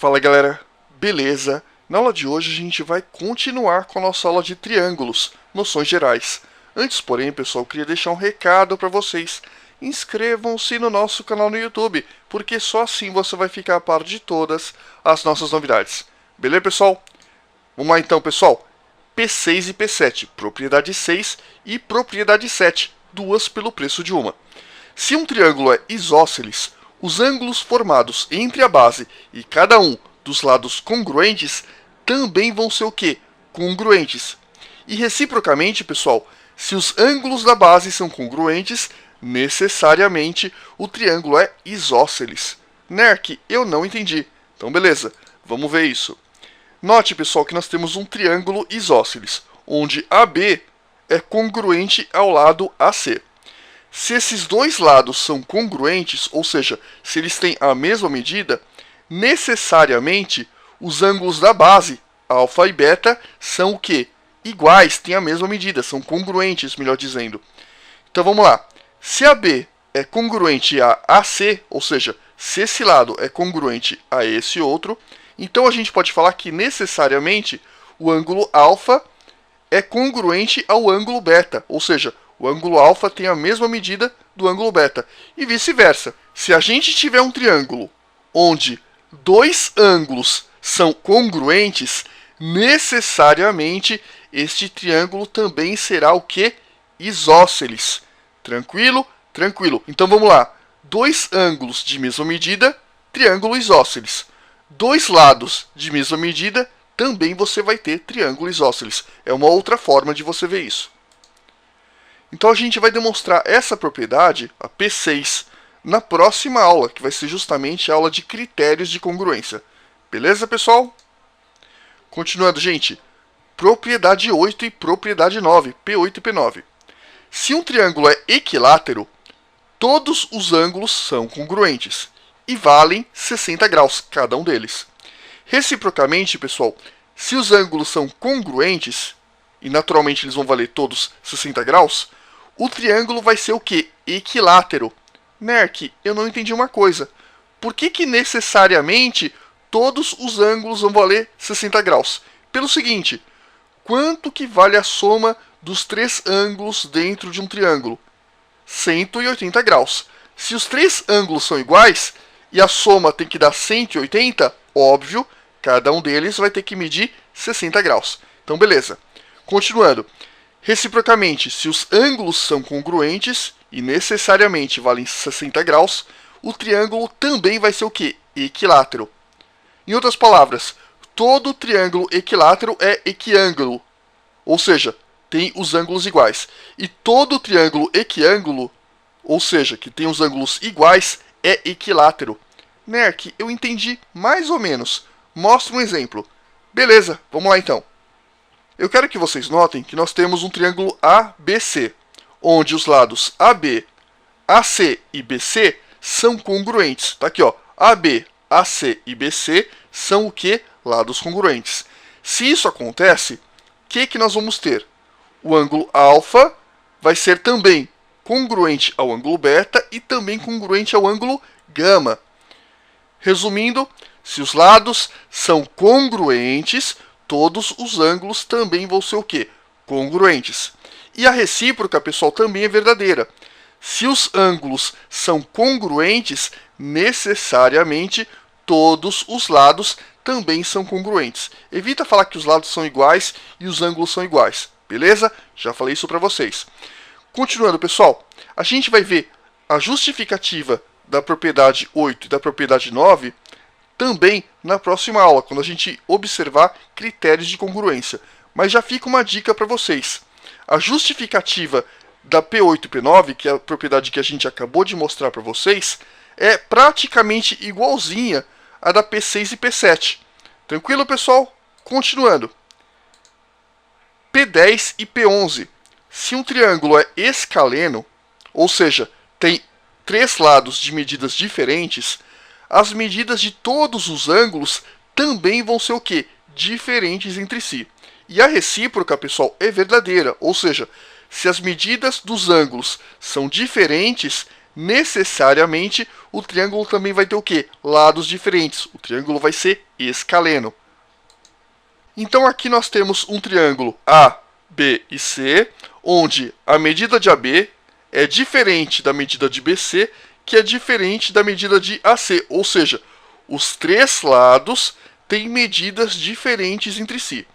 Fala galera, beleza? Na aula de hoje a gente vai continuar com a nossa aula de triângulos, noções gerais. Antes, porém, pessoal, eu queria deixar um recado para vocês. Inscrevam-se no nosso canal no YouTube, porque só assim você vai ficar a par de todas as nossas novidades. Beleza, pessoal? Vamos lá então, pessoal. P6 e P7, propriedade 6 e propriedade 7, duas pelo preço de uma. Se um triângulo é isósceles, os ângulos formados entre a base e cada um dos lados congruentes também vão ser o quê? Congruentes. E reciprocamente, pessoal, se os ângulos da base são congruentes, necessariamente o triângulo é isósceles. Nerk, eu não entendi. Então beleza, vamos ver isso. Note, pessoal, que nós temos um triângulo isósceles, onde AB é congruente ao lado AC. Se esses dois lados são congruentes, ou seja, se eles têm a mesma medida, necessariamente os ângulos da base, alfa e beta, são o quê? Iguais, têm a mesma medida, são congruentes, melhor dizendo. Então vamos lá. Se AB é congruente a AC, ou seja, se esse lado é congruente a esse outro, então a gente pode falar que necessariamente o ângulo alfa é congruente ao ângulo beta, ou seja, o ângulo alfa tem a mesma medida do ângulo beta, e vice-versa. Se a gente tiver um triângulo onde dois ângulos são congruentes, necessariamente este triângulo também será o que? Isósceles. Tranquilo? Tranquilo. Então vamos lá. Dois ângulos de mesma medida, triângulo isósceles. Dois lados de mesma medida, também você vai ter triângulo isósceles. É uma outra forma de você ver isso. Então a gente vai demonstrar essa propriedade, a P6, na próxima aula, que vai ser justamente a aula de critérios de congruência. Beleza, pessoal? Continuando, gente. Propriedade 8 e propriedade 9, P8 e P9. Se um triângulo é equilátero, todos os ângulos são congruentes e valem 60 graus, cada um deles. Reciprocamente, pessoal, se os ângulos são congruentes, e naturalmente eles vão valer todos 60 graus, o triângulo vai ser o quê? Equilátero. Nerk, eu não entendi uma coisa. Por que necessariamente todos os ângulos vão valer 60 graus? Pelo seguinte, quanto que vale a soma dos três ângulos dentro de um triângulo? 180 graus. Se os três ângulos são iguais e a soma tem que dar 180, óbvio, cada um deles vai ter que medir 60 graus. Então, beleza. Continuando. Reciprocamente, se os ângulos são congruentes e necessariamente valem 60 graus, o triângulo também vai ser o quê? Equilátero. Em outras palavras, todo triângulo equilátero é equiângulo, ou seja, tem os ângulos iguais. E todo triângulo equiângulo, ou seja, que tem os ângulos iguais, é equilátero. Nerk, eu entendi mais ou menos. Mostra um exemplo. Beleza, vamos lá então. Eu quero que vocês notem que nós temos um triângulo ABC, onde os lados AB, AC e BC são congruentes. Tá aqui, ó. AB, AC e BC são o que? Lados congruentes. Se isso acontece, o que nós vamos ter? O ângulo alfa vai ser também congruente ao ângulo beta e também congruente ao ângulo gama. Resumindo, se os lados são congruentes, todos os ângulos também vão ser o quê? Congruentes. E a recíproca, pessoal, também é verdadeira. Se os ângulos são congruentes, necessariamente todos os lados também são congruentes. Evita falar que os lados são iguais e os ângulos são iguais. Beleza? Já falei isso para vocês. Continuando, pessoal, a gente vai ver a justificativa da propriedade 8 e da propriedade 9 também na próxima aula, quando a gente observar critérios de congruência. Mas já fica uma dica para vocês. A justificativa da P8 e P9, que é a propriedade que a gente acabou de mostrar para vocês, é praticamente igualzinha à da P6 e P7. Tranquilo, pessoal? Continuando. P10 e P11. Se um triângulo é escaleno, ou seja, tem três lados de medidas diferentes, as medidas de todos os ângulos também vão ser o quê? Diferentes entre si. E a recíproca, pessoal, é verdadeira, ou seja, se as medidas dos ângulos são diferentes, necessariamente o triângulo também vai ter o quê? Lados diferentes. O triângulo vai ser escaleno. Então aqui nós temos um triângulo A, B e C, onde a medida de AB é diferente da medida de BC, que é diferente da medida de AC, ou seja, os três lados têm medidas diferentes entre si.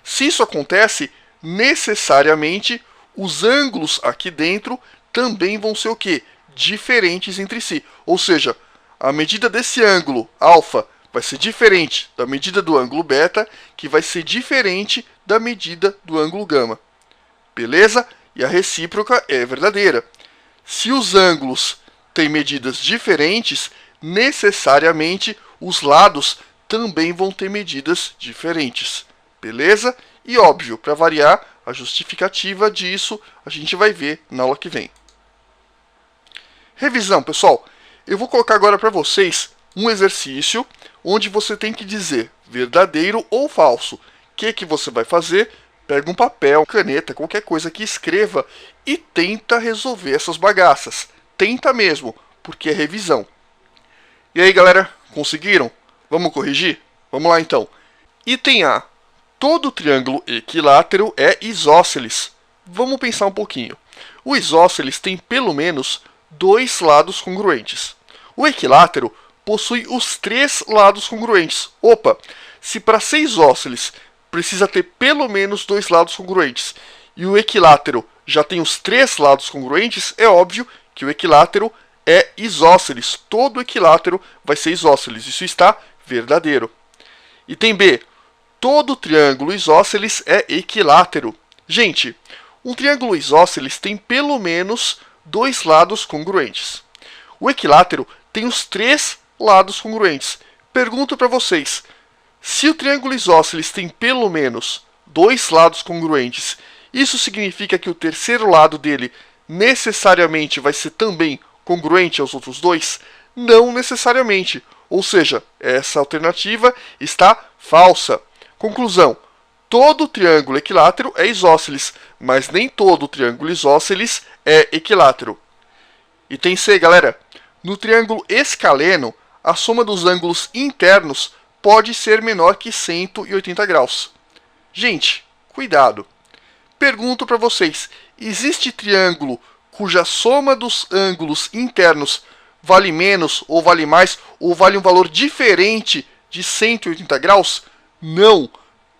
Se isso acontece, necessariamente os ângulos aqui dentro também vão ser o quê? Diferentes entre si. Ou seja, a medida desse ângulo alfa vai ser diferente da medida do ângulo beta, que vai ser diferente da medida do ângulo gama. Beleza? E a recíproca é verdadeira. Se os ângulos têm medidas diferentes, necessariamente os lados também vão ter medidas diferentes. Beleza? E óbvio, para variar, a justificativa disso a gente vai ver na aula que vem. Revisão, pessoal. Eu vou colocar agora para vocês um exercício onde você tem que dizer verdadeiro ou falso. O que você vai fazer? Pega um papel, caneta, qualquer coisa que escreva e tenta resolver essas bagaças. Tenta mesmo, porque é revisão. E aí, galera, conseguiram? Vamos corrigir? Vamos lá, então. Item A. Todo triângulo equilátero é isósceles. Vamos pensar um pouquinho. O isósceles tem pelo menos dois lados congruentes. O equilátero possui os três lados congruentes. Opa, se para ser isósceles precisa ter pelo menos dois lados congruentes e o equilátero já tem os três lados congruentes, é óbvio que o equilátero é isósceles. Todo equilátero vai ser isósceles. Isso está verdadeiro. Item B. Todo triângulo isósceles é equilátero. Gente, um triângulo isósceles tem pelo menos dois lados congruentes. O equilátero tem os três lados congruentes. Pergunto para vocês, se o triângulo isósceles tem pelo menos dois lados congruentes, isso significa que o terceiro lado dele necessariamente vai ser também congruente aos outros dois? Não necessariamente. Ou seja, essa alternativa está falsa. Conclusão. Todo triângulo equilátero é isósceles, mas nem todo triângulo isósceles é equilátero. Item C, galera. No triângulo escaleno, a soma dos ângulos internos pode ser menor que 180 graus. Gente, cuidado. Pergunto para vocês, existe triângulo cuja soma dos ângulos internos vale menos, ou vale mais, ou vale um valor diferente de 180 graus? Não.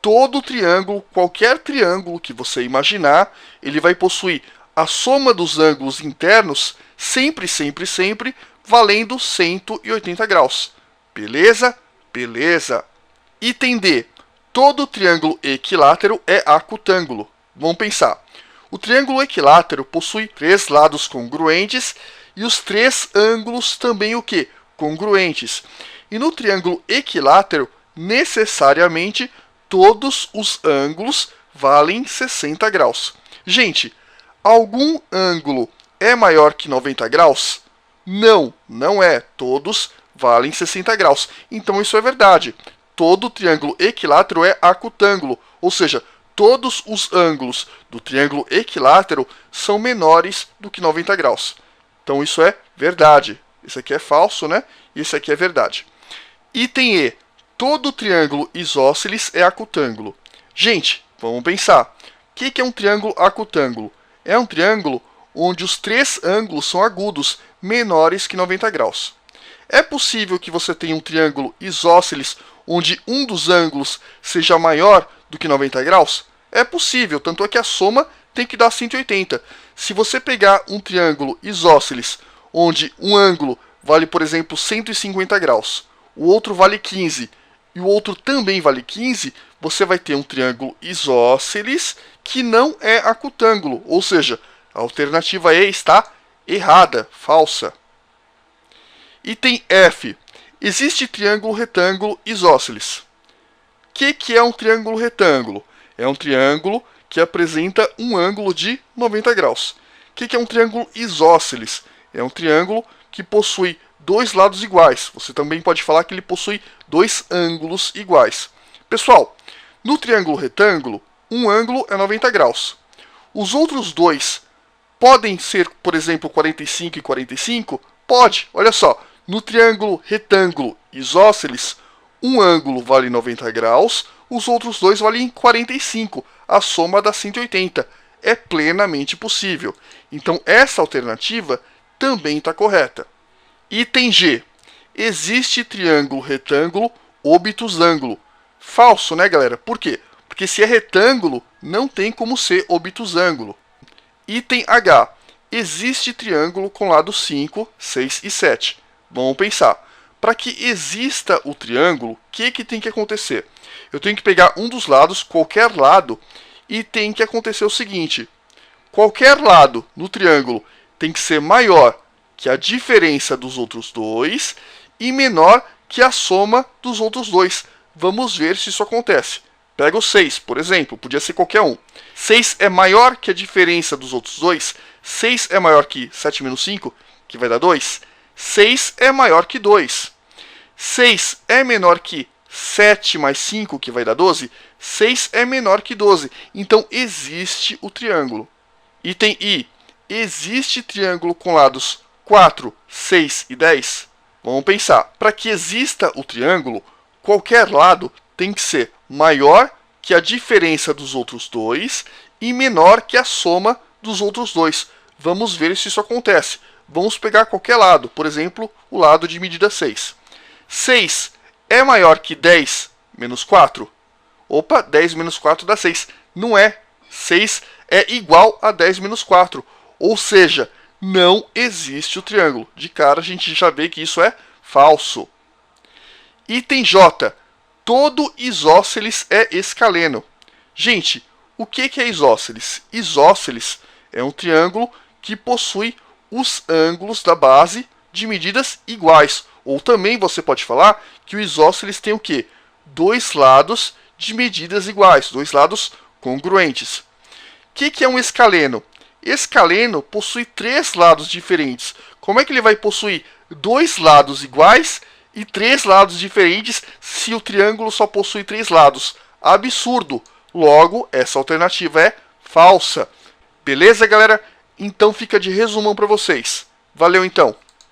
Todo triângulo, qualquer triângulo que você imaginar, ele vai possuir a soma dos ângulos internos sempre, sempre, sempre valendo 180 graus. Beleza? Beleza. Item D. Todo triângulo equilátero é acutângulo. Vamos pensar. O triângulo equilátero possui três lados congruentes e os três ângulos também o quê? Congruentes. E no triângulo equilátero, necessariamente, todos os ângulos valem 60 graus. Gente, algum ângulo é maior que 90 graus? Não, não é. Todos valem 60 graus. Então isso é verdade. Todo triângulo equilátero é acutângulo, ou seja, todos os ângulos do triângulo equilátero são menores do que 90 graus. Então isso é verdade. Isso aqui é falso, né? E isso aqui é verdade. Item E. Todo triângulo isósceles é acutângulo. Gente, vamos pensar. O que é um triângulo acutângulo? É um triângulo onde os três ângulos são agudos, menores que 90 graus. É possível que você tenha um triângulo isósceles onde um dos ângulos seja maior do que 90 graus? É possível, tanto é que a soma tem que dar 180. Se você pegar um triângulo isósceles onde um ângulo vale, por exemplo, 150 graus, o outro vale 15 e o outro também vale 15, você vai ter um triângulo isósceles que não é acutângulo, ou seja, a alternativa E está errada, falsa. Item F. Existe triângulo retângulo isósceles. O que é um triângulo retângulo? É um triângulo que apresenta um ângulo de 90 graus. O que é um triângulo isósceles? É um triângulo que possui dois lados iguais. Você também pode falar que ele possui dois ângulos iguais. Pessoal, no triângulo retângulo, um ângulo é 90 graus. Os outros dois Podem ser, por exemplo, 45 e 45? Pode. Olha só, no triângulo retângulo isósceles, um ângulo vale 90 graus, os outros dois valem 45, a soma dá 180. É plenamente possível. Então, essa alternativa também está correta. Item G. Existe triângulo retângulo obtusângulo. Falso, né, galera? Por quê? Porque se é retângulo, não tem como ser obtusângulo. Item H. Existe triângulo com lados 5, 6 e 7. Vamos pensar. Para que exista o triângulo, o que tem que acontecer? Eu tenho que pegar um dos lados, qualquer lado, e tem que acontecer o seguinte. Qualquer lado no triângulo tem que ser maior que a diferença dos outros dois e menor que a soma dos outros dois. Vamos ver se isso acontece. Pega o 6, por exemplo, podia ser qualquer um. 6 é maior que a diferença dos outros dois. 6 é maior que 7 menos 5, que vai dar 2. 6 é maior que 2. 6 é menor que 7 mais 5, que vai dar 12. 6 é menor que 12. Então, existe o triângulo. Item I. Existe triângulo com lados 4, 6 e 10? Vamos pensar. Para que exista o triângulo, qualquer lado tem que ser maior que a diferença dos outros dois e menor que a soma dos outros dois. Vamos ver se isso acontece. Vamos pegar qualquer lado, por exemplo, o lado de medida 6. 6 é maior que 10 menos 4? Opa, 10 menos 4 dá 6. Não é. 6 é igual a 10 menos 4. Ou seja, não existe o triângulo. De cara, a gente já vê que isso é falso. Item J. Todo isósceles é escaleno. Gente, o que é isósceles? Isósceles é um triângulo que possui os ângulos da base de medidas iguais. Ou também você pode falar que o isósceles tem o quê? Dois lados de medidas iguais, dois lados congruentes. O que é um escaleno? Escaleno possui três lados diferentes. Como é que ele vai possuir dois lados iguais e três lados diferentes se o triângulo só possui três lados? Absurdo! Logo, essa alternativa é falsa. Beleza, galera? Então fica de resumão para vocês. Valeu então!